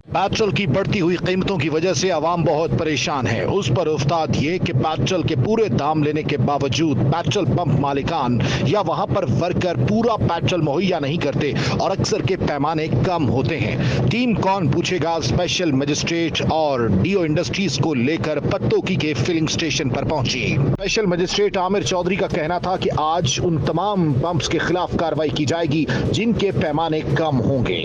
Petrol की बढ़ती हुई कीमतों की वजह से आवाम बहुत परेशान है। उस पर उस्ताद ये कि पेट्रोल के पूरे दाम लेने के बावजूद पेट्रोल पंप मालिकान या वहां पर वर्कर पूरा पेट्रोल मुहैया नहीं करते और अक्सर के पैमाने कम होते हैं। टीम कौन पूछेगा स्पेशल मजिस्ट्रेट और डीओ इंडस्ट्रीज को लेकर पत्तोकी के फिलिंग स्टेशन पर पहुंची। स्पेशल मजिस्ट्रेट आमिर चौधरी का कहना था कि आज उन तमाम पंप्स के खिलाफ कार्रवाई की जाएगी जिनके पैमाने कम होंगे।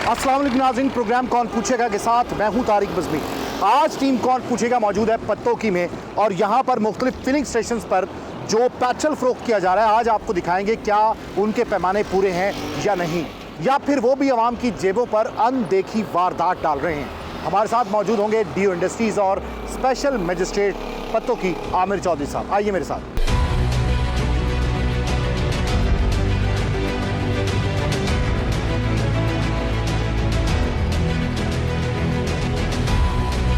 अस्सलाम वालेकुम नाज़रीन, प्रोग्राम कौन पूछेगा के साथ मैं हूं तारिक बज़मी। आज टीम कौन पूछेगा मौजूद है पत्तोकी में और यहां पर मुख्तलिफ फिलिंग स्टेशंस पर जो पेट्रोल फ़रोख्त किया जा रहा है, आज आपको दिखाएंगे क्या उनके पैमाने पूरे हैं या नहीं, या फिर वो भी आवाम की जेबों पर अनदेखी वारदात डाल रहे हैं। हमारे साथ मौजूद होंगे डीओ इंडस्ट्रीज़ और स्पेशल मजिस्ट्रेट पत्तोकी आमिर चौधरी साहब। आइए मेरे साथ।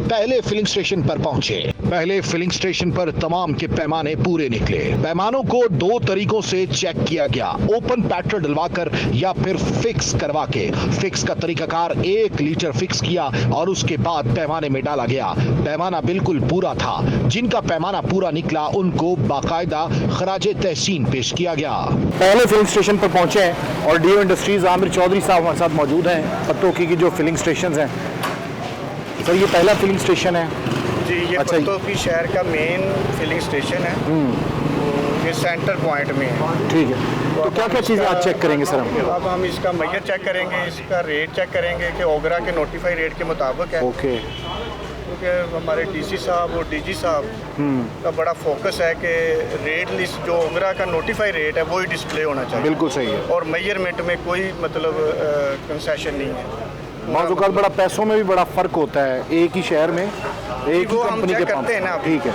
पहले फिलिंग स्टेशन पर पहुंचे। पहले फिलिंग स्टेशन पर तमाम के पैमाने पूरे निकले। पैमानों को दो तरीकों से चेक किया गया, ओपन पेट्रोल डलवाकर या फिर फिक्स करवा के। फिक्स का तरीकाकार 1 लीटर फिक्स किया और उसके बाद पैमाने में डाला गया। पैमाना बिल्कुल पूरा था। जिनका पैमाना पूरा निकला उनको बाकायदा खराजे तहसीन पेश किया गया। पहले फिलिंग स्टेशन पर पहुंचे हैं और डीओ इंडस्ट्रीज आमिर चौधरी साहब हमारे साथ मौजूद हैं। पत्तोकी की जो फिलिंग स्टेशन हैं, सर ये पहला फिलिंग स्टेशन है जी। ये अच्छा, पत्तोकी शहर का मेन फिलिंग स्टेशन है। तो ये सेंटर पॉइंट में है। ठीक है, तो क्या क्या चीज़ें आज चेक करेंगे सर हम? अब हम इसका मैयर चेक करेंगे, इसका रेट चेक करेंगे कि ओगरा के नोटिफाई रेट के मुताबिक है। ओके। क्योंकि हमारे डीसी साहब और डीजी साहब का बड़ा फोकस है कि रेट लिस्ट जो ओगरा का नोटिफाई रेट है वही डिस्प्ले होना चाहिए। बिल्कुल सही है। और मेजरमेंट में कोई मतलब कंसेशन नहीं है। माज़-ओ-क़ात बड़ा पैसों में भी बड़ा फ़र्क होता है एक ही शहर में एक ही कंपनी के करते हैं ना। ठीक है,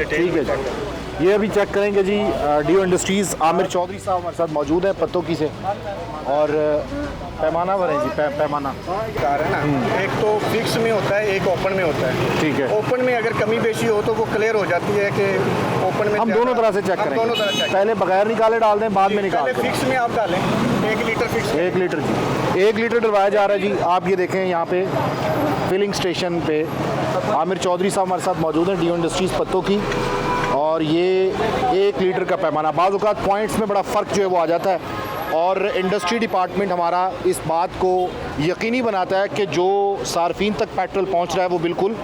ठीक है जी। ये अभी चेक करेंगे जी। डीओ इंडस्ट्रीज़ आमिर चौधरी साहब हमारे साथ मौजूद है पत्तोकी से और पैमाना भरें जी। पैमाना है ना, एक तो फिक्स में होता है, एक ओपन में होता है। ठीक है। ओपन में अगर कमी बेशी हो तो वो क्लियर हो जाती है कि ओपन में हम दोनों तरह से चेक करेंगे। दोनों तरह चेक, पहले बगैर निकाले डाल दें, बाद में निकाल दें। फिक्स में आप डालें 1 लीटर फिक्स। 1 लीटर जी, 1 लीटर डलवाया जा रहा है जी। आप ये देखें यहाँ पे फिलिंग स्टेशन पे आमिर चौधरी साहब हमारे साथ मौजूद हैं डीओ इंडस्ट्रीज़ पत्तोकी। और ये 1 लीटर का पैमाना, बाज़ औक़ात पॉइंट्स में बड़ा फ़र्क जो है वो आ जाता है और इंडस्ट्री डिपार्टमेंट हमारा इस बात को यकीनी बनाता है कि जो सार्फिन तक पेट्रोल पहुंच रहा है वो बिल्कुल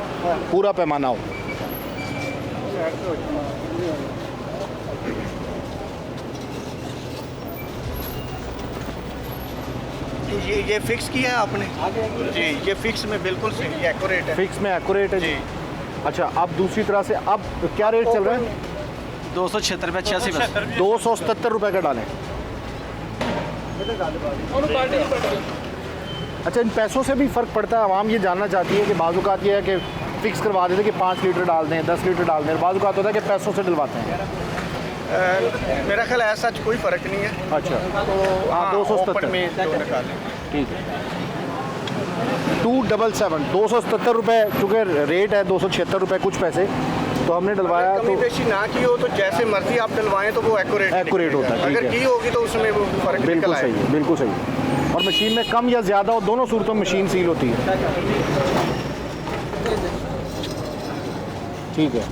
पूरा पैमाना हो। ये फिक्स किया है आपने जी? ये फिक्स में बिल्कुल सही एक्यूरेट है। फिक्स में एक्यूरेट है जी। अच्छा, अब दूसरी तरह से अब क्या रेट चल रहा है? 276 रुपये 86 पैसे। 277 रुपये का डालें। अच्छा, इन पैसों से भी फ़र्क पड़ता है। आवाम ये जानना चाहती है कि बाज़ औक़ात ये है कि फ़िक्स करवा देते कि 5 लीटर डाल दें, 10 लीटर डाल दें। बाज़ औक़ात होता है कि पैसों से डलवाते हैं। मेरा ख्याल ऐसा कोई फ़र्क नहीं है। अच्छा, तो हाँ 277 में तो निकालें। ठीक है। 277 रुपये चूँकि रेट है, 276 रुपये कुछ पैसे तो हमने डलवाया। कमी तो बेशी ना की हो तो जैसे मर्जी आप डलवाएं तो वो एक्यूरेट होता है। अगर की होगी तो उसमें वो फ़र्क बिल्कुल सही है, बिल्कुल सही है। और मशीन में कम या ज़्यादा हो, दोनों सूरतों में मशीन सील होती है। ठीक है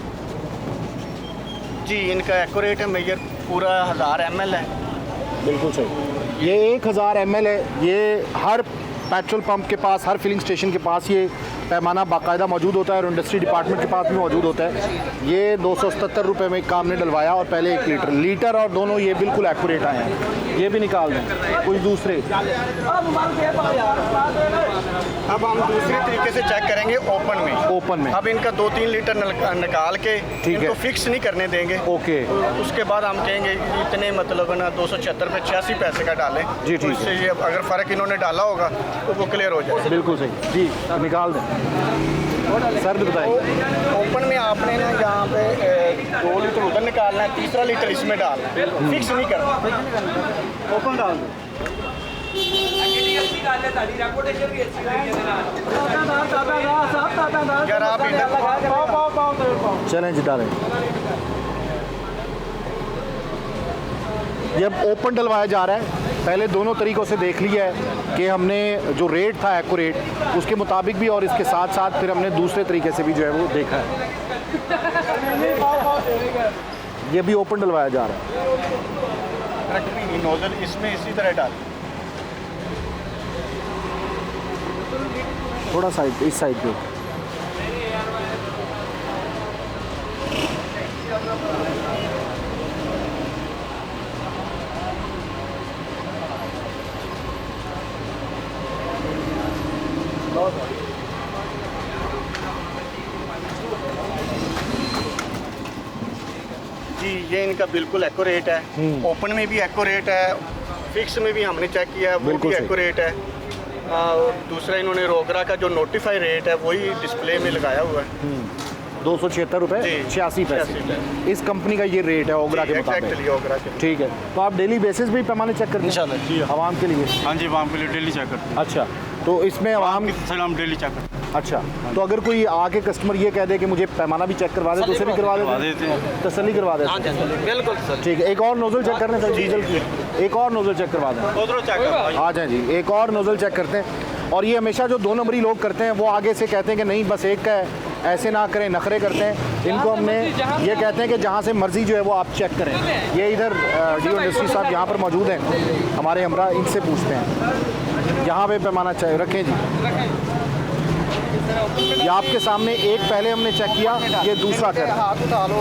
जी। इनका एक्यूरेट है, मेजर पूरा 1000 ml है। बिल्कुल सही। ये 1000 ml है। ये हर पेट्रोल पंप के पास, हर फिलिंग स्टेशन के पास ये पैमाना बाकायदा मौजूद होता है और इंडस्ट्री डिपार्टमेंट के पास भी मौजूद होता है। ये 277 रुपये में काम ने डलवाया और पहले 1 लीटर और दोनों ये बिल्कुल एक्यूरेट आए हैं। ये भी निकाल दें कुछ दूसरे। अब हम दूसरे तरीके से चेक करेंगे ओपन में। अब इनका 2-3 लीटर निकाल के इनको फिक्स नहीं करने देंगे। ओके। तो उसके बाद हम कहेंगे इतने मतलब ना 276 रुपये 86 पैसे का डालें जी। तो इससे ये अगर फ़र्क इन्होंने डाला होगा तो वो क्लियर हो जाए। बिल्कुल सही जी, निकाल दें। सर बताइए। ओपन में आपने ना यहाँ पे 2 लीटर उधर निकालना है, तीसरा लीटर इसमें डालना है। फिक्स नहीं करना, ओपन डाल दो। यार आप चलें जी डालें। ये अब ओपन डलवाया जा रहा है। पहले दोनों तरीक़ों से देख लिया है कि हमने जो रेट था एक्यूरेट उसके मुताबिक भी, और इसके साथ साथ फिर हमने दूसरे तरीके से भी जो है वो देखा है। ये भी ओपन डलवाया जा रहा है। नोजल इसमें इसी तरह डाल, थोड़ा साइड, इस साइड पे। जी ये इनका बिल्कुल एक्यूरेट है। ओपन में भी एक्यूरेट है, फिक्स में भी हमने चेक किया है, वो बिल्कुल भी सही। एक्यूरेट है। और दूसरा इन्होंने रोगरा का जो नोटिफाई रेट है वही डिस्प्ले में लगाया हुआ है। 276 रुपये जी, 86 पैसे 86 इस कंपनी का ये रेट है ओगरा के मुताबिक। एग्जैक्टली ओगरा के। ठीक है, तो आप डेली बेसिस भी पैमाने चेक करते हैं इंशाल्लाह जी आवाम के लिए? हाँ जी, वहाँ के लिए डेली चेक करते अच्छा, तो इसमें आवाम, हैं सर, हम डेली चेक करते हैं। अच्छा, तो अगर कोई आके कस्टमर ये कह दे कि मुझे पैमाना भी चेक करवा दे तो उसे भी करवा देते हैं? तसल्ली करवा देते हैं। बिल्कुल सर। ठीक है, एक और नोजल चेक करने सर, डीजल की एक और नोजल चेक करवा दें। उधरों चेक कर। आ जाए जी, एक और नोजल चेक करते हैं। और ये हमेशा जो 2 नंबरी लोग करते हैं वो आगे से कहते हैं कि नहीं बस एक का है, ऐसे ना करें, नखरे करते हैं। इनको हमने ये कहते हैं कि जहाँ से मर्जी जो है वो आप चेक करें। ये इधर डियो इंडस्ट्री साहब यहाँ पर मौजूद हैं हमारे हमरा, इनसे पूछते हैं यहाँ पे पैमाना चाहिए रखें जी। ये आपके सामने एक पहले हमने चेक किया, ये दूसरा कर। हाथ उठा लो।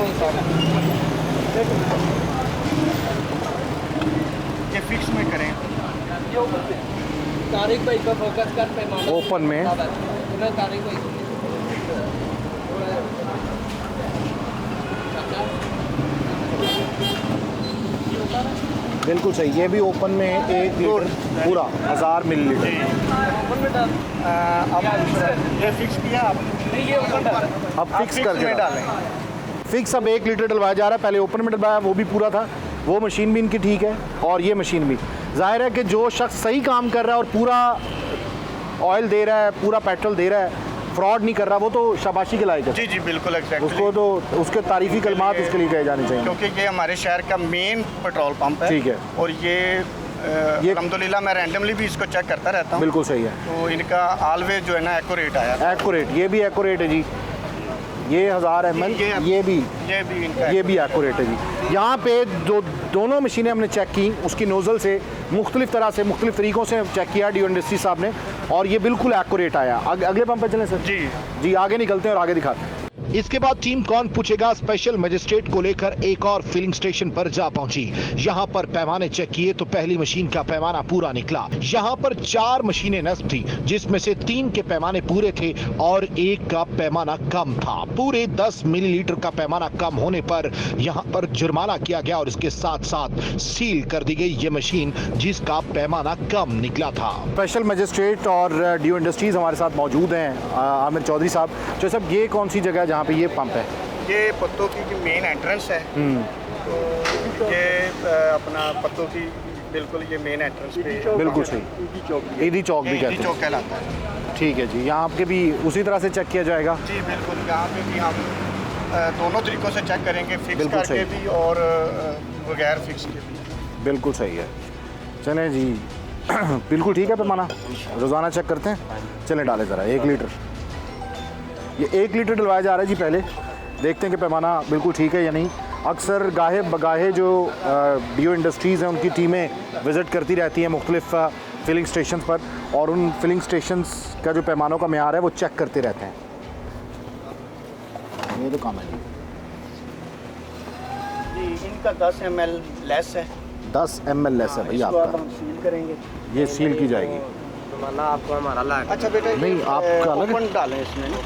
ये फिक्स में करें। तारीख भाई का फोकस कर पैमाना ओपन में तारीख भाई बिल्कुल सही। ये भी ओपन में 1 लीटर पूरा 1000 मिलीलीटर। अब ये फिक्स किया आपने? ये अब फिक्स करके में डालें। फिक्स अब 1 लीटर डलवाया जा रहा है। पहले ओपन में डलवाया, वो भी पूरा था, वो मशीन भी इनकी ठीक है और ये मशीन भी। जाहिर है कि जो शख्स सही काम कर रहा है और पूरा ऑयल दे रहा है, पूरा पेट्रोल दे रहा है, फ्रॉड नहीं कर रहा, वो तो शाबाशी के लायक है। जी जी बिल्कुल एग्जैक्टली। उसको तो उसके तारीफी कलमात उसके लिए कहे जाने चाहिए। क्योंकि ये हमारे शहर का मेन पेट्रोल पंप है। ठीक है। और ये अल्हम्दुलिल्लाह मैं रैंडमली भी इसको चेक करता रहता हूँ। बिल्कुल सही है। तो इनका ऑलवेज जो है ना एक्यूरेट आया। एक्यूरेट, ये भी एक्यूरेट है जी। ये 1000 ml, ये भी इनका ये भी एक्यूरेट है जी। यहाँ पे दोनों मशीनें हमने चेक की, उसकी नोज़ल से मुख्तलिफ तरह से मुख्तलिफ तरीक़ों से चेक किया डियो इंडस्ट्री साहब ने, और ये बिल्कुल एक्यूरेट आया। अगले पंप पे चलें सर। जी आगे निकलते हैं और आगे दिखाते हैं। इसके बाद टीम कौन पूछेगा स्पेशल मजिस्ट्रेट को लेकर एक और फिलिंग स्टेशन पर जा पहुंची। यहां पर पैमाने चेक किए तो पहली मशीन का पैमाना पूरा निकला। यहां पर 4 मशीनें नस्ब थी, जिसमें से 3 के पैमाने पूरे थे और 1 का पैमाना कम था। पूरे 10 मिलीलीटर का पैमाना कम होने पर यहां पर जुर्माना किया गया और इसके साथ साथ सील कर दी गई ये मशीन जिसका पैमाना कम निकला था। स्पेशल मजिस्ट्रेट और डियो इंडस्ट्रीज हमारे साथ मौजूद हैं, आमिर चौधरी साहब। तो साहब ये कौन सी जगह जहाँ पे ये पंप है? ये पत्तों की मेन एंट्रेंस है। तो ये अपना पत्तों की बिल्कुल ये मेन एंट्रेंस पे। बिल्कुल सही, ईदी चौक भी कहते चौक कहलाता है। ठीक है जी। यहाँ आपके भी उसी तरह से चेक किया जाएगा? जी बिल्कुल, यहाँ पे भी हम दोनों तरीक़ों से चेक करेंगे, फिक्स करके भी और बगैर फिक्स के भी। बिल्कुल सही है। चलें जी बिल्कुल ठीक है पैमाना, रोज़ाना चेक करते हैं। चलें डालें ज़रा 1 लीटर। ये 1 लीटर डलवाया जा रहा है जी। पहले देखते हैं कि पैमाना बिल्कुल ठीक है या नहीं। अक्सर गाहे बगाहे जो डियो इंडस्ट्रीज़ हैं उनकी टीमें विज़िट करती रहती हैं मुख्तलिफ फिलिंग स्टेशन पर, और उन फिलिंग स्टेशंस का जो पैमानों का मेयार है वो चेक करते रहते हैं। ये तो काम है जी। इनका 10 ml लेस है। 10 ml लेस है भैया इसको अब आपका। हम सील करेंगे। ये सील की जाएगी। आपको हमारा लाग। अच्छा बेटा, नहीं, आपका अलग है? ओपन डालें इसमें ना।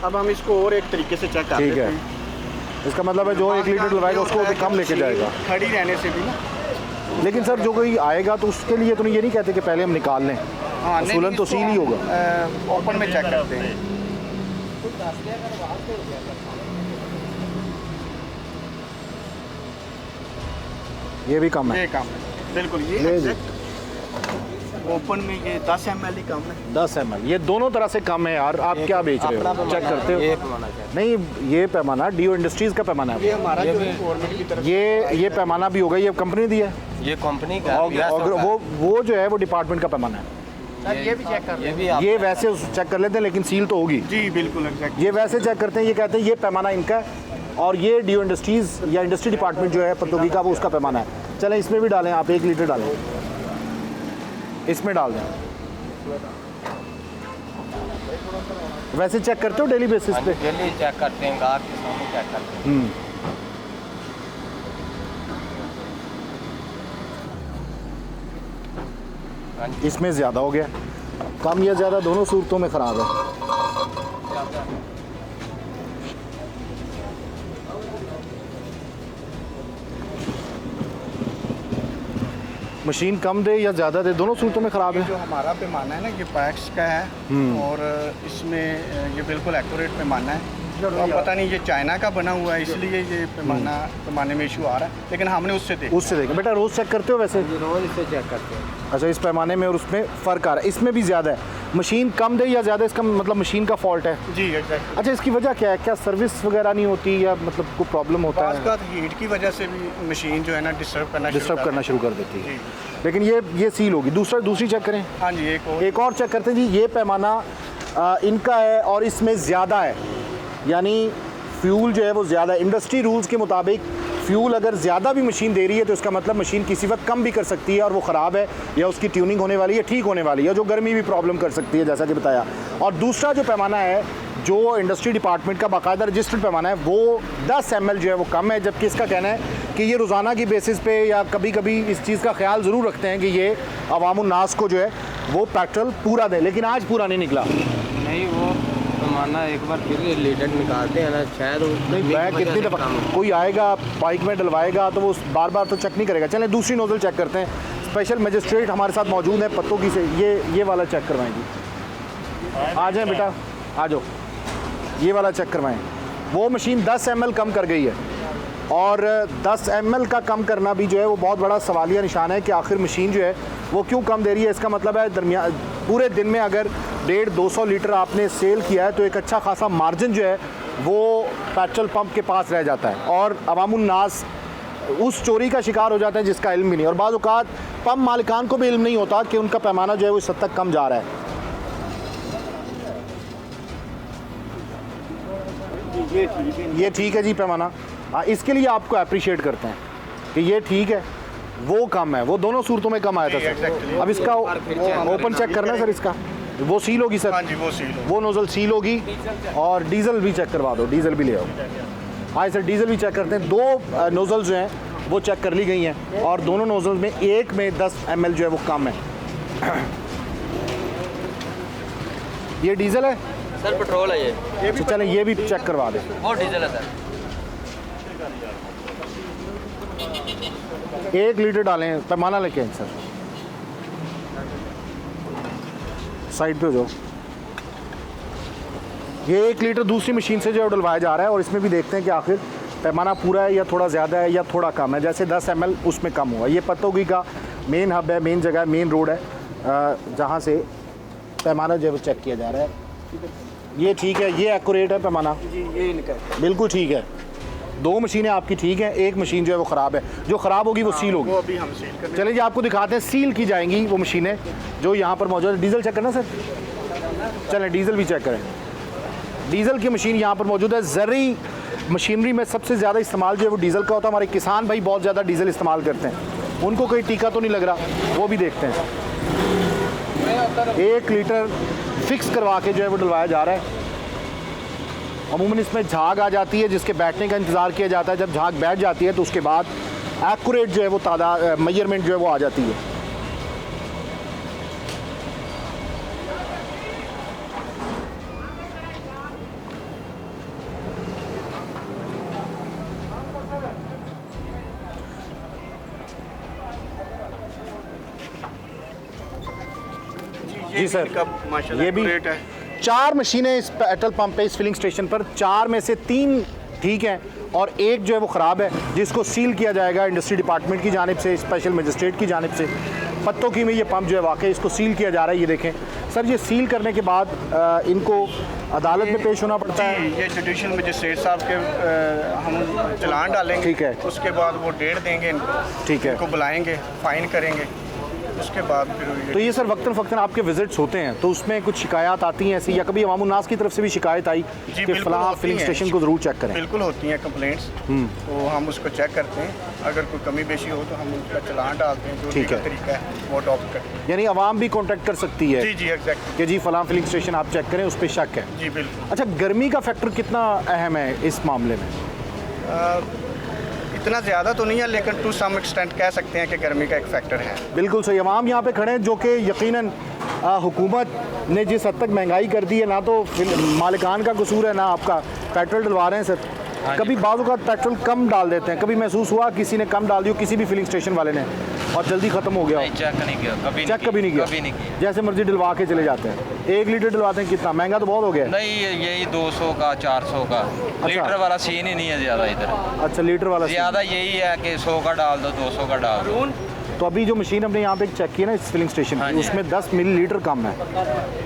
अब हम इसको और एक तरीके से चेक कर ठीक लेते है। हैं। इसका मतलब है जो 1 लीटर डलवाएगा उसको भी कम लेके जाएगा। खड़ी रहने से भी ना। लेकिन सर जो कोई आएगा तो उसके लिए तो ये नहीं कहते कि पहले हम निकाल लें, हाँ, असूलन तो सील ही होगा। ओपन में चेक करते हैं। ये भी कम है। ये काम है बिल्कुल। ये ले जी। exact ओपन में ये 10 ml ही कम है। 10 ml, ये दोनों तरह से कम है यार। आप क्या बेच रहे हो, चेक करते हो? ये पैमाना चेक। नहीं, ये पैमाना डीओ इंडस्ट्रीज का पैमाना ये है। हमारा जो है गवर्नमेंट की तरफ ये पैमाना भी होगा, ये कंपनी दी है। ये कंपनी का और वो जो है वो डिपार्टमेंट का पैमाना है। ये भी चेक कर ये भी ये वैसे चेक कर लेते हैं, लेकिन सील तो होगी। जी बिल्कुल एग्जैक्ट। ये वैसे चेक करते हैं, ये कहते हैं ये पैमाना इनका है, और ये डीओ इंडस्ट्रीज या इंडस्ट्री डिपार्टमेंट जो है पतोगी का, वो उसका पैमाना है। चलें इसमें भी डालें, आप 1 लीटर डालें, इसमें डाल दें। वैसे चेक करते हो डेली बेसिस पे? डेली चेक करते हैं, गाहक के सामने चेक करते हैं। इसमें ज़्यादा हो गया, कम या ज़्यादा दोनों सूरतों में ख़राब है। मशीन कम दे या ज़्यादा दे, दोनों सूरतों में ख़राब जो है। हमारा पैमाना है ना, ये पैक्स का है और इसमें ये बिल्कुल एक्यूरेट पैमाना है। अब पता नहीं ये चाइना का बना हुआ है, इसलिए ये पैमाने में इशू आ रहा है, लेकिन हमने उससे देखें बेटा, रोज़ चेक करते हो वैसे? रोज इसे चेक करते हैं। अच्छा, इस पैमाने में और उसमें फ़र्क आ रहा है, इसमें भी ज़्यादा है। मशीन कम दे या ज़्यादा, इसका मतलब मशीन का फॉल्ट है। जी एग्जैक्ट। अच्छा, इसकी वजह क्या है? क्या सर्विस वगैरह नहीं होती या मतलब कोई प्रॉब्लम होता है? हीट की वजह से भी मशीन जो है ना डिस्टर्ब करना शुरू कर देती है। लेकिन ये सील होगी। दूसरी चेक करें। हाँ जी, एक और चेक करते हैं जी। ये पैमाना इनका है और इसमें ज़्यादा है, यानी फ्यूल जो है वो ज़्यादा। इंडस्ट्री रूल्स के मुताबिक फ्यूल अगर ज़्यादा भी मशीन दे रही है तो इसका मतलब मशीन किसी वक्त कम भी कर सकती है और वो ख़राब है, या उसकी ट्यूनिंग होने वाली है, ठीक होने वाली है, जो गर्मी भी प्रॉब्लम कर सकती है, जैसा कि बताया। और दूसरा जो पैमाना है, जो इंडस्ट्री डिपार्टमेंट का बाकायदा रजिस्टर्ड पैमाना है, वो 10 ml जो है वो कम है, जबकि इसका कहना है कि ये रोज़ाना की बेसिस पे या कभी कभी इस चीज़ का ख्याल ज़रूर रखते हैं कि ये अवामुन्नास को जो है वो पेट्रोल पूरा दे, लेकिन आज पूरा नहीं निकला। नहीं, वो पैमाना एक बार फिर लीटर निकालते हैं ना, शायद मैं कितनी दफ़ा कोई आएगा बाइक में डलवाएगा तो वो बार बार तो चेक नहीं करेगा। चलें दूसरी नोज़ल चेक करते हैं। स्पेशल मजिस्ट्रेट हमारे साथ मौजूद है पत्तोगी से। ये वाला चेक करवाएंगी। आ जाएं बेटा, आ जाओ, ये वाला चेक करवाएं। वो मशीन 10 ml कम कर गई है, और 10 ml का कम करना भी जो है वो बहुत बड़ा सवालिया निशान है कि आखिर मशीन जो है वो क्यों कम दे रही है। इसका मतलब है पूरे दिन में अगर 150-200 लीटर आपने सेल किया है तो एक अच्छा खासा मार्जिन जो है वो पेट्रोल पंप के पास रह जाता है, और अवामुन्नास उस चोरी का शिकार हो जाता है जिसका इल्म भी नहीं। और बाज़ औक़ात पंप मालिकान को भी इल्म नहीं होता कि उनका पैमाना जो है वो इस हद तक कम जा रहा है। ये ठीक है जी पैमाना। हाँ, इसके लिए आपको अप्रिशिएट करते हैं कि ये ठीक है, वो कम है, वो दोनों सूरतों में कम आया था सर। अब इसका ओपन चेक करना है सर, इसका वो सील होगी सर। हाँ जी, वो नोज़ल सील होगी। और डीजल भी चेक करवा दो, डीजल भी ले आओ। हाँ सर, डीजल भी चेक करते हैं। 2 नोज़ल जो हैं वो चेक कर ली गई हैं, और दोनों नोज़ल में एक में 10 ml जो है वो कम है। ये डीजल है सर, पेट्रोल है ये। अच्छा, चलें ये भी चेक करवा दें। वो डीजल है सर। 1 लीटर डालें, पैमाना लेके आए सर, साइड पे हो जाओ। ये 1 लीटर दूसरी मशीन से जो है डलवाया जा रहा है, और इसमें भी देखते हैं कि आखिर पैमाना पूरा है या थोड़ा ज़्यादा है या थोड़ा कम है। जैसे 10 ml उसमें कम हुआ। ये पतोगी का मेन हब है, मेन जगह है, मेन रोड है, जहाँ से पैमाना जो है वो चेक किया जा रहा है। ये ठीक है, ये एक्यूरेट है पैमाना, ये इनका बिल्कुल ठीक है। 2 मशीनें आपकी ठीक हैं, एक मशीन जो है वो ख़राब है। जो ख़राब होगी वो सील होगी। वो अभी हम सील करने। चलिए जी, आपको दिखाते हैं सील की जाएंगी वो मशीनें जो यहाँ पर मौजूद है। डीजल चेक करना सर, चलें डीजल भी चेक करें। डीजल की मशीन यहाँ पर मौजूद है। ज़रूरी मशीनरी में सबसे ज़्यादा इस्तेमाल जो है वो डीजल का होता है। हमारे किसान भाई बहुत ज़्यादा डीजल इस्तेमाल करते हैं, उनको कोई टीका तो नहीं लग रहा, वो भी देखते हैं। 1 लीटर फिक्स करवा के जो है वो डलवाया जा रहा है। अमूमन इसमें झाग आ जाती है जिसके बैठने का इंतज़ार किया जाता है। जब झाग बैठ जाती है तो उसके बाद एक्यूरेट जो है वो तादाद मेजरमेंट जो है वो आ जाती है। जी सर, माशाल्लाह ये भी रेट है। 4 मशीनें इस पेट्रोल पंप पे, इस फिलिंग स्टेशन पर। 4 में से 3 ठीक हैं और एक जो है वो ख़राब है, जिसको सील किया जाएगा इंडस्ट्री डिपार्टमेंट की जानिब से, स्पेशल मजिस्ट्रेट की जानिब से। पत्तों की में ये पंप जो है वाकई इसको सील किया जा रहा है। ये देखें सर, ये सील करने के बाद इनको अदालत में पेश होना पड़ता है। ये जुडिशल मजिस्ट्रेट साहब के हम चलान डालेंगे। ठीक है। उसके बाद वो डेट देंगे इनको। ठीक है। इनको बुलाएंगे, फाइन करेंगे, उसके बाद फिर तो ये सर वक्तन फ़क्तन आपके विजिट्स होते हैं तो उसमें कुछ शिकायत आती हैं ऐसी, या कभी अवाम उन्नास की तरफ से भी शिकायत आई कि बिल्कुल फ़लाँ होती फिलिंग हैं। स्टेशन को ज़रूर चेक करें? बिल्कुल होती हैं कंप्लेंट्स, तो हम उसको चेक करते हैं। अगर कोई कमी बेशी हो तो हम उसका चलान डालते हैं, जो ठीक लीगल है। तरीका है वो अडॉप्ट करते हैं। यानी अवाम भी कॉन्टैक्ट कर सकती है जी एग्जैक्टली। कि जी फ़लाँ फिलिंग स्टेशन आप चेक करें, उस पर शक है। जी बिल्कुल। अच्छा, गर्मी का फैक्टर कितना अहम है इस मामले में? इतना ज़्यादा तो नहीं है, लेकिन टू सम एक्सटेंट कह सकते हैं कि गर्मी का एक फैक्टर है। बिल्कुल सही। अवाम यहाँ पे खड़े हैं जो कि यकीनन हुकूमत ने जिस हद तक महंगाई कर दी है, ना तो मालिकान का कसूर है ना आपका। पेट्रोल डलवा रहे हैं सर, कभी बाज़ों का पेट्रोल कम डाल देते हैं, कभी महसूस हुआ किसी ने कम डाल दिया किसी भी फिलिंग स्टेशन वाले ने और जल्दी ख़त्म हो गया? चेक नहीं किया कभी, चेक कभी नहीं किया, जैसे मर्जी डलवा के चले जाते हैं। 1 लीटर डलवाते हैं, कितना महंगा तो बहुत हो गया है। नहीं, यही 200 का 400 का लीटर वाला सीन ही नहीं है ज़्यादा इधर। अच्छा, लीटर वाला ज़्यादा यही है कि 100 का डाल दो, 200 का डाल दो। तो अभी जो मशीन हमने यहाँ पे चेक की ना इस फिलिंग स्टेशन की, उसमें 10 मिलीलीटर कम है।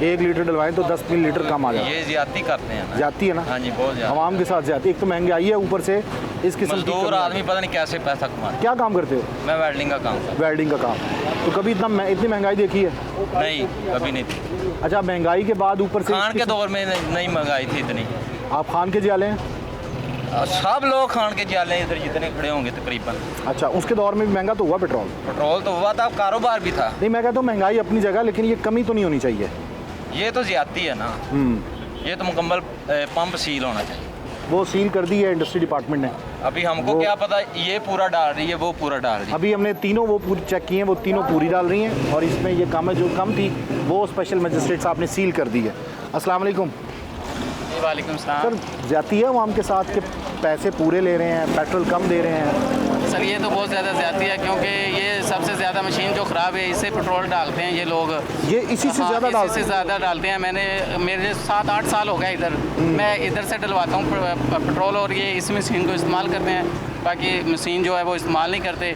1 लीटर डलवाएं तो 10 मिलीलीटर कम आ जाए। ये ज्यादती करते हैं ना। जाती है ना? हाँ जी, बहुत ज़्यादा। आवाम के साथ जाती। एक तो महंगाई है, ऊपर से इस किस्म की मजदूर आदमी पता नहीं कैसे पैसा कमाते। क्या काम करते हो? मैं वेल्डिंग का काम करता वेल्डिंग का काम। तो कभी इतनी महंगाई देखी है? हूँ। नहीं, कभी नहीं थी। अच्छा, महंगाई के बाद ऊपर से खान के दौर में नहीं महंगाई थी इतनी। आप खान के जाले हैं? सब लोग खान के जाले इधर जितने खड़े होंगे तकरीबन। अच्छा, उसके दौर में भी महंगा तो हुआ पेट्रोल? पेट्रोल तो हुआ था, कारोबार भी था। नहीं, मैं कहता हूँ महंगाई अपनी जगह, लेकिन ये कमी तो नहीं होनी चाहिए। ये तो ज्यादती है ना। ये तो मुकम्मल पंप सील होना चाहिए। वो सील कर दी है इंडस्ट्री डिपार्टमेंट ने। अभी हमको क्या पता ये पूरा डाल रही है, वो पूरा डाल रही है। अभी हमने तीनों वो पूरी चेक किए हैं, वो तीनों पूरी डाल रही हैं और इसमें ये कम है, जो कम थी वो स्पेशल मजिस्ट्रेट साहब ने सील कर दी है। अस्सलाम वालेकुम। वालेकुम सलाम। सर, ज्यादती है आवाम के साथ कि पैसे पूरे ले रहे हैं, पेट्रोल कम दे रहे हैं? सर, ये तो बहुत ज़्यादा ज़्यादती है, क्योंकि ये सबसे ज़्यादा मशीन जो ख़राब है इससे पेट्रोल डालते हैं ये लोग। ये इसी से ज़्यादा डालते इसी से ज़्यादा डालते हैं। मेरे 7-8 साल हो गए इधर, मैं इधर से डलवाता हूँ पेट्रोल, और ये इस मशीन को इस्तेमाल करते हैं। बाकी मशीन जो है वो इस्तेमाल नहीं करते।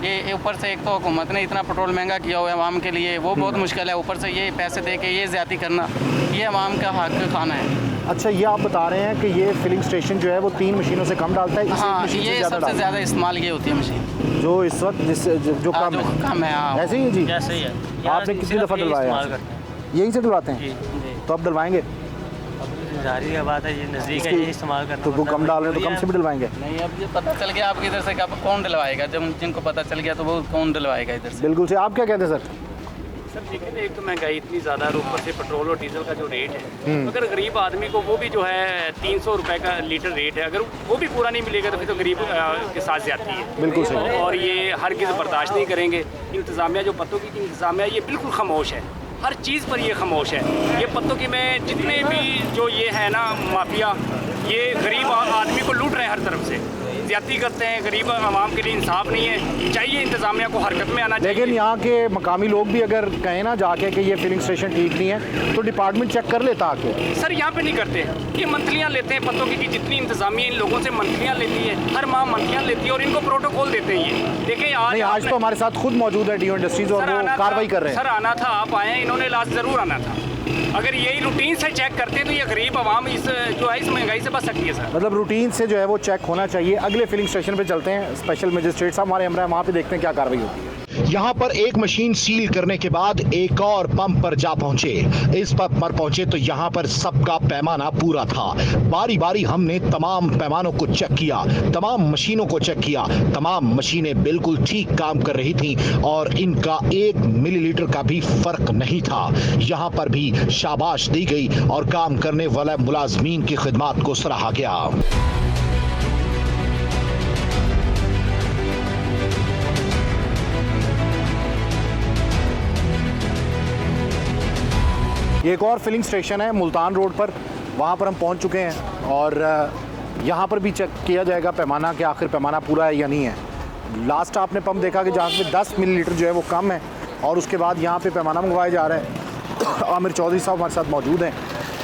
ये ऊपर से एक तो हुकूमत ने इतना पेट्रोल महंगा किया हुआ है आवाम के लिए, वो बहुत मुश्किल है। ऊपर से ये पैसे दे के ये ज़्यादती करना, ये आवाम का हक खाना है। अच्छा, ये आप बता रहे हैं कि ये फिलिंग स्टेशन जो है वो 3 मशीनों से कम डालता है? इस हाँ, मशीन से ये ज़्यादा सबसे डालता ज़्यादा इस्तेमाल ये होती है मशीन, है जो इस वक्त जो हाँ, कम जो है। कम है। हाँ, ऐसे ही है जी? जैसे ही है। आपने कितनी दफ़ा डलवाया है? यहीं से डलवाते हैं? तो आप डलवाएंगे? जारी है बात है, ये नज़दीक है, ये इस्तेमाल करना। तो वो कम डाल रहे हैं तो कम से भी डलवाएंगे? नहीं, अब ये पता चल गया आपकी इधर से, कब कौन डलवाएगा? जब जिनको पता चल गया तो वो कौन डलवाएगा इधर से? बिल्कुल से। आप क्या कहते हैं सर? सर देखिए, एक तो महंगाई इतनी ज़्यादा है, ऊपर से पेट्रोल और डीजल का जो रेट है, अगर गरीब आदमी को वो भी जो है 300 रुपए का लीटर रेट है, अगर वो भी पूरा नहीं मिलेगा तो फिर तो गरीब के साथ जाती है। बिल्कुल सही। और ये हर किसी बर्दाश्त नहीं करेंगे। इंतज़ामिया जो पत्तों की इंतज़ामिया, ये बिल्कुल खामोश है, हर चीज़ पर ये खामोश है। ये पत्तों की में जितने भी जो ये है ना माफिया, ये गरीब आदमी को लूट रहे हैं हर तरफ से, ज्यादती करते हैं। गरीब आवाम के लिए इंसाफ नहीं है। चाहिए इंतज़ामिया को हरकत में आना चाहिए। लेकिन यहाँ के मकामी लोग भी अगर कहें ना जाके कि ये फिलिंग स्टेशन ठीक नहीं है तो डिपार्टमेंट चेक कर लेता आके। सर, यहाँ पे नहीं करते। ये मंथलियाँ लेते हैं पत्तों की जितनी इंतज़ामिया इन लोगों से मंथलियाँ लेती है, हर माह मंथलियाँ लेती है और इनको प्रोटोकॉल देते हैं। ये देखें आज तो हमारे साथ खुद मौजूद है डीओ इंडस्ट्रीज और वो कार्रवाई कर रहे हैं। सर आना था, आप आए हैं, इन्होंने लास्ट ज़रूर आना था। अगर यही रूटीन से चेक करते तो ये गरीब आवाम इस महंगाई से बच सकती है सर। मतलब रूटीन से जो है वो चेक होना चाहिए। अगले फिलिंग स्टेशन पे चलते हैं, स्पेशल मजिस्ट्रेट साहब हमारे हमरा वहाँ पे देखते हैं क्या कार्रवाई होती है। यहाँ पर एक मशीन सील करने के बाद एक और पंप पर जा पहुंचे। इस पंप पर पहुंचे तो यहाँ पर सबका पैमाना पूरा था। बारी बारी हमने तमाम पैमानों को चेक किया, तमाम मशीनों को चेक किया। तमाम मशीनें बिल्कुल ठीक काम कर रही थीं और इनका 1 मिलीलीटर का भी फर्क नहीं था। यहाँ पर भी शाबाश दी गई और काम करने वाले मुलाजमीन की खिदमत को सराहा गया। ये एक और फिलिंग स्टेशन है मुल्तान रोड पर, वहाँ पर हम पहुँच चुके हैं और यहाँ पर भी चेक किया जाएगा पैमाना कि आखिर पैमाना पूरा है या नहीं है। लास्ट आपने पंप देखा कि जहाँ पे 10 मिलीलीटर जो है वो कम है और उसके बाद यहाँ पे पैमाना मंगवाया जा रहा है। आमिर चौधरी साहब हमारे साथ मौजूद हैं,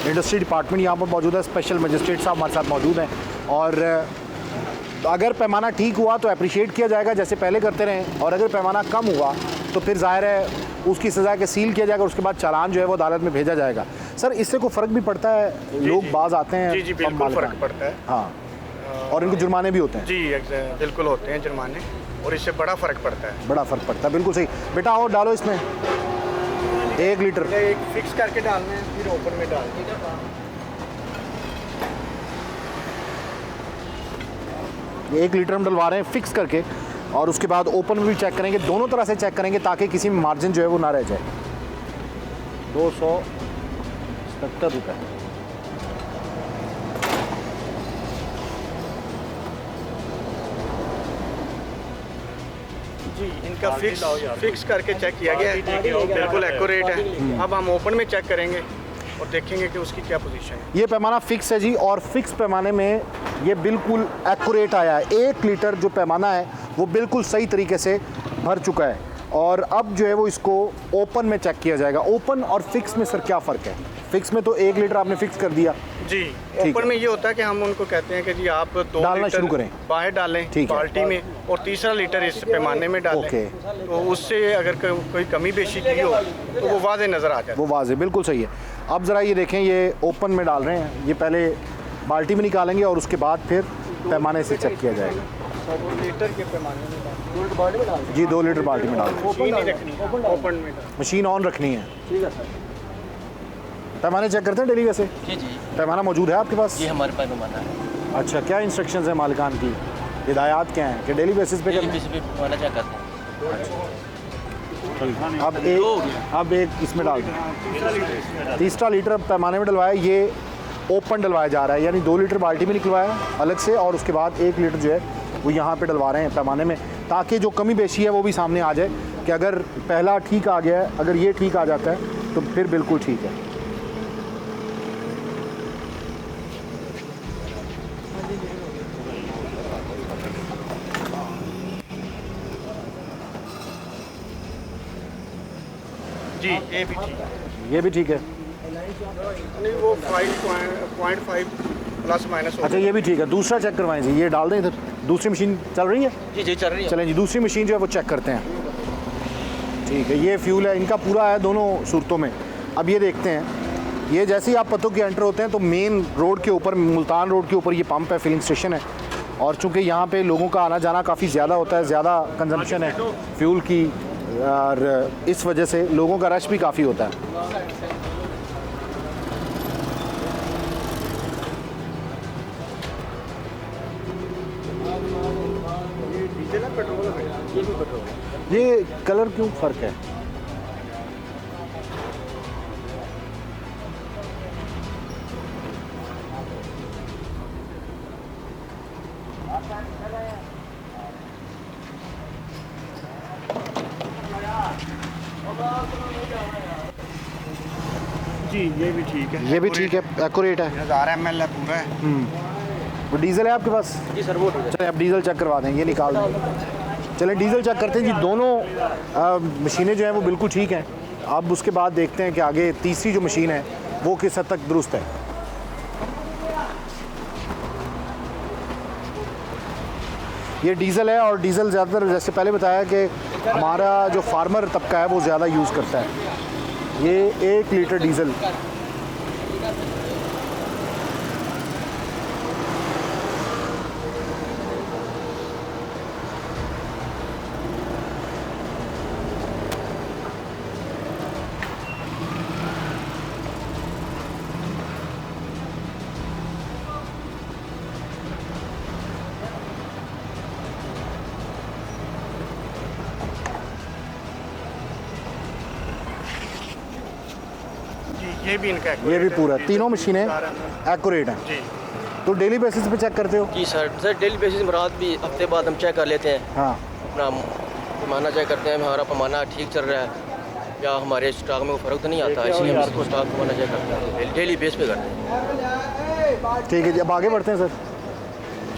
इंडस्ट्री डिपार्टमेंट यहाँ पर मौजूद है, स्पेशल मजिस्ट्रेट साहब हमारे साथ मौजूद हैं और अगर पैमाना ठीक हुआ तो अप्रिशिएट किया जाएगा जैसे पहले करते रहें, और अगर पैमाना कम हुआ तो फिर जाहिर है उसकी सज़ा के सील किया जाएगा, उसके बाद चालान जो है वो अदालत में भेजा जाएगा। सर इससे कोई फ़र्क भी पड़ता है? लोग बाज आते हैं? जी बिल्कुल फ़र्क पड़ता है। हाँ, और इनको जुर्माने भी होते हैं? जी बिल्कुल होते हैं जुर्माने, और इससे बड़ा फ़र्क पड़ता है। बड़ा फ़र्क पड़ता है, बिल्कुल सही। बेटा और डालो इसमें 1 लीटर। एक फिक्स करके डालना है, फिर ओपन में डालना है। 1 लीटर हम डलवा रहे हैं फिक्स करके, और उसके बाद ओपन में भी चेक करेंगे, दोनों तरह से चेक करेंगे ताकि किसी में मार्जिन जो है वो ना रह जाए। 277 रुपये। जी इनका फिक्स करके चेक किया गया है, बिल्कुल एक्यूरेट है। अब हम ओपन में चेक करेंगे और देखेंगे कि उसकी क्या पोजीशन है। ये पैमाना फिक्स है जी, और फिक्स पैमाने में ये बिल्कुल एक्यूरेट आया है। 1 लीटर जो पैमाना है वो बिल्कुल सही तरीके से भर चुका है, और अब जो है वो इसको ओपन में चेक किया जाएगा। ओपन और फिक्स में सर क्या फ़र्क है? फिक्स में तो 1 लीटर आपने फिक्स कर दिया जी, ओपन में ये होता है कि हम उनको कहते हैं कि जी आप 2 डालना लीटर शुरू करें, बाहर डालें बाल्टी में, और तीसरा लीटर इस पैमाने में डालें। तो उससे अगर कोई कमी बेशी की हो तो वो वाज़े नज़र आ जाए। वो वाज़े बिल्कुल सही है। अब ज़रा ये देखें, ये ओपन में डाल रहे हैं, ये पहले बाल्टी में निकालेंगे और उसके बाद फिर पैमाने से चेक किया जाएगा। 2 लीटर के पैमाने में जी 2 लीटर बाल्टी में डाल दें। ओपन में मशीन ऑन रखनी है। ठीक है सर। पैमाने चेक करते हैं डेली वैसे? जी पैमाना मौजूद है आपके पास? ये हमारे पास पैमाना है। अच्छा, क्या इंस्ट्रक्शंस हैं मालिकान की, हिदायत क्या हैं कि डेली बेसिस पे करना है? पैमाना चेक करते हैं। अब एक इसमें डाल दें। तीसरा लीटर पैमाने में डलवाया, ये ओपन डलवाया जा रहा है, यानी 2 लीटर बाल्टी में निकलवाया अलग से, और उसके बाद 1 लीटर जो है वो यहाँ पे डलवा रहे हैं पैमाने में, ताकि जो कमी बेशी है वो भी सामने आ जाए कि अगर पहला ठीक आ गया है, अगर ये ठीक आ जाता है तो फिर बिल्कुल ठीक है। जी ये भी ठीक है। ये भी ठीक है। नहीं वो 5.5 प्लस माइनस। अच्छा ये भी ठीक है। दूसरा चेक करवाएं जी, ये डाल दें इधर। दूसरी मशीन चल रही है? जी चल रही है। चलें जी, दूसरी मशीन जो है वो चेक करते हैं। ठीक है, ये फ्यूल है, इनका पूरा है दोनों सूरतों में। अब ये देखते हैं, ये जैसे ही आप पत्तों के एंटर होते हैं तो मेन रोड के ऊपर, मुल्तान रोड के ऊपर ये पंप है, फिलिंग स्टेशन है, और चूँकि यहाँ पे लोगों का आना जाना काफ़ी ज़्यादा होता है, ज़्यादा कंजम्पशन है फ्यूल की, और इस वजह से लोगों का रश भी काफ़ी होता है। ये कलर क्यों फ़र्क है? जी ये भी ठीक है। ये भी ठीक है, एक्यूरेट है। 1000 ml है पूरा है। वो डीजल है आपके पास? जी सर वो चलें अब डीजल चेक करवा दें, ये निकाल दें। चलें डीजल चेक करते हैं जी। दोनों मशीनें जो हैं वो बिल्कुल ठीक हैं। अब उसके बाद देखते हैं कि आगे तीसरी जो मशीन है वो किस हद तक दुरुस्त है। ये डीज़ल है, और डीज़ल ज़्यादातर जैसे पहले बताया कि हमारा जो फार्मर तबका है वो ज़्यादा यूज़ करता है। ये 1 लीटर डीज़ल ये भी इनका ये भी पूरा, तीनों मशीनें एक्यूरेट हैं। जी तो डेली बेसिस पे चेक करते हो? जी सर डेली बेसिस में रात भी हफ्ते बाद हम चेक कर लेते हैं। हाँ, अपना पैमाना चेक करते हैं, हमारा पैमाना ठीक चल रहा है या हमारे स्टॉक में फ़र्क तो नहीं आता, इसलिए हम स्टॉक पैमाना चेक करते हैं, डेली बेस पे करते हैं। ठीक है जी, अब आगे बढ़ते हैं सर।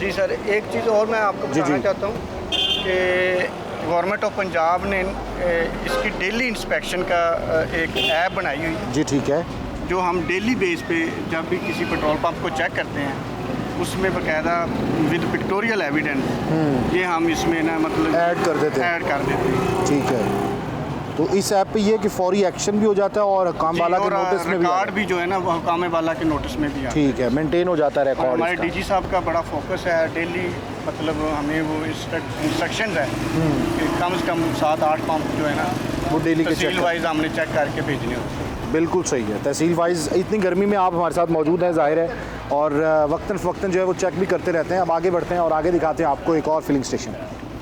जी सर, एक चीज़ और मैं आपको बताना चाहता हूँ कि गवर्नमेंट ऑफ पंजाब ने इसकी डेली इंस्पेक्शन का एक ऐप बनाई हुई है। जी ठीक है। जो हम डेली बेस पे जब भी किसी पेट्रोल पंप को चेक करते हैं उसमें बाकायदा विद पिक्टोरियल एविडेंस ये हम इसमें ना मतलब ऐड कर देते हैं। ऐड कर देते हैं। ठीक है। तो इस ऐप पे ये है कि फौरी एक्शन भी हो जाता है और काम वाला के नोटिस में भी आ रिकॉर्ड भी जो है ना वो काम वाला के नोटिस में भी आता है। ठीक है, मेंटेन हो जाता है और रिकॉर्ड हमारे इसका। डीजी साहब का बड़ा फोकस है डेली, मतलब हमें वो इंस्ट्रक्शंस है कि कम से कम 7-8 पंप जो है ना वो डेली के तहसील चेक वाइज हमने चेक करके भेजने होते हैं। बिल्कुल सही है। तहसील वाइज इतनी गर्मी में आप हमारे साथ मौजूद हैं, ज़ाहिर है, और वक्तन फ़वक्तन जो है वो चेक भी करते रहते हैं। अब आगे बढ़ते हैं और आगे दिखाते हैं आपको एक और फिलिंग स्टेशन।